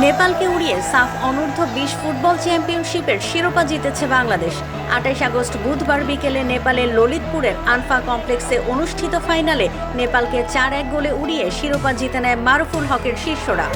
নেপালকে উড়িয়ে সাফ অনূর্ধ্ব 20 ফুটবল চ্যাম্পিয়নশিপের শিরোপা জিতেছে বাংলাদেশ। 28 আগস্ট বুধবার বিকেলে নেপালের ললিতপুরের আনফা কমপ্লেক্সে অনুষ্ঠিত ফাইনালে নেপালকে 4-1 গোলে উড়িয়ে শিরোপা জিতে নেয় মারুফুল হকের শিষ্যরা।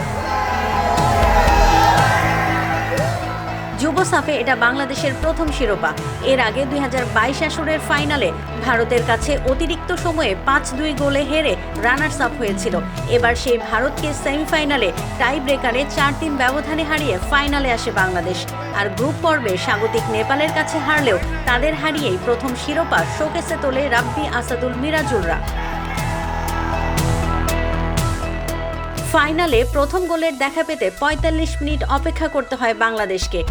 যুব সাফে এটা বাংলাদেশের প্রথম শিরোপা। এর আগে 2022 আসরের ফাইনালে ভারতের কাছে অতিরিক্ত সময়ে 5-2 গোলে হেরে রানার্স আপ হয়েছিল। এবার সেই ভারতকে সেমিফাইনালে টাই ব্রেকারে 4-3 ব্যবধানে হারিয়ে ফাইনালে আসে বাংলাদেশ। আর গ্রুপ পর্বে স্বাগতিক নেপালের কাছে হারলেও তাদের হারিয়েই প্রথম শিরোপা শোকেসে তোলে রাব্বি আসাদুল মিরাজুলরা। ফাইনালে প্রথম গোলের দেখা পেতে 45 মিনিট অপেক্ষা করতে হয় বাংলাদেশকে।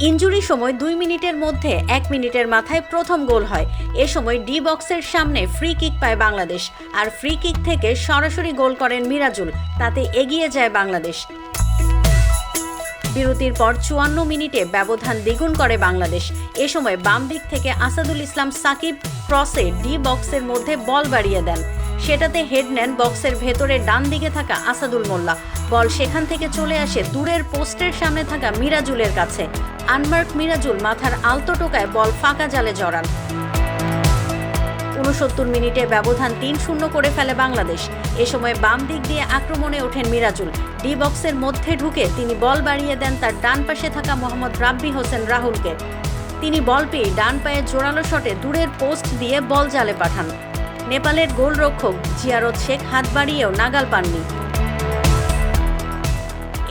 ইনজুরি সময় 2 মিনিটের মধ্যে 1 মিনিটের মাথায় প্রথম গোল হয়। এ সময় ডি বক্সের সামনে ফ্রি কিক পায় বাংলাদেশ, আর ফ্রি কিক থেকে সরাসরি গোল করেন মিরাজুল। তাতে এগিয়ে যায় বাংলাদেশ। বিরতির পর 54 মিনিটে ব্যবধান দ্বিগুণ করে বাংলাদেশ। এ সময় বাম দিক থেকে আসাদুল ইসলাম সাকিব ক্রসে ডি বক্সের মধ্যে বল বাড়িয়ে দেন। সেটাতে হেড নেন বক্সের ভেতরে ডান দিকে থাকা আসাদুল মোল্লা। বল সেখান থেকে চলে আসে দূরের পোস্টের সামনে থাকা মিরাজুলের কাছে। আনমার্ক মিরাজুল মাথার আলতো টোকায় বল ফাঁকা জালে জড়ান। 69 মিনিটে ব্যবধান 3-0 করে ফেলে বাংলাদেশ। এ সময় বাম দিক দিয়ে আক্রমণে ওঠেন মিরাজুল। ডি বক্সের মধ্যে ঢুকে তিনি বল বাড়িয়ে দেন তার ডান পাশে থাকা মোহাম্মদ রাব্বি হোসেন রাহুলকে। তিনি বল পেয়ে ডান পায়ের জোরালো শটে দূরের পোস্ট দিয়ে বল জালে পাঠান। নেপালের গোলরক্ষক জিয়ারত শেখ হাত বাড়িয়েও নাগাল পাননি।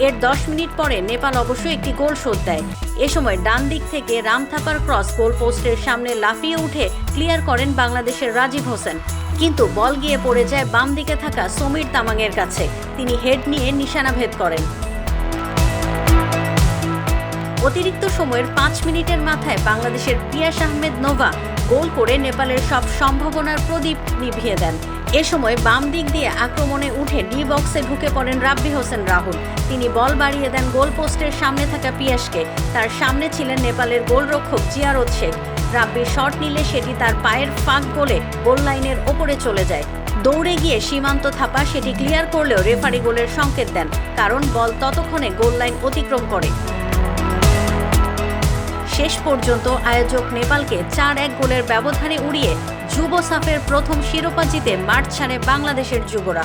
এর 10 মিনিট পরে নেপাল অবশ্য একটি গোল শোধ দেয়। এ সময় ডান দিক থেকে রামথাপার ক্রস গোল পোস্টের সামনে লাফিয়ে উঠে ক্লিয়ার করেন বাংলাদেশের রাজীব হোসেন, কিন্তু বল গিয়ে পড়ে যায় বাম দিকে থাকা সমীর তামাংয়ের কাছে। তিনি হেড নিয়ে নিশানাভেদ করেন। অতিরিক্ত সময়ের 5 মিনিটের মাথায় বাংলাদেশের পিয়াস আহমেদ নোভা গোল করে নেপালের সব সম্ভাবনার প্রদীপ নিভিয়ে দেন। এ সময় বাম দিক দিয়ে আক্রমণে উঠে ডি বক্সে ঢুকে পড়েন রাব্বি হোসেন রাহুল। তিনি বল বাড়িয়ে দেন গোল পোস্টের সামনে থাকা পিয়াসকে। তার সামনে ছিলেন নেপালের গোলরক্ষক জিয়ারত শেখ। রাব্বি শট নিলে সেটি তার পায়ের ফাঁক গোলে গোল লাইনের ওপরে চলে যায়। দৌড়ে গিয়ে সীমান্ত থাপা সেটি ক্লিয়ার করলেও রেফারি গোলের সংকেত দেন, কারণ বল ততক্ষণে গোল লাইন অতিক্রম করে। শেষ পর্যন্ত আয়োজক নেপালকে 4-1 গোলের ব্যবধানে উড়িয়ে যুব সাফের প্রথম শিরোপা জিতে মাঠ ছাড়ে বাংলাদেশের যুবরা।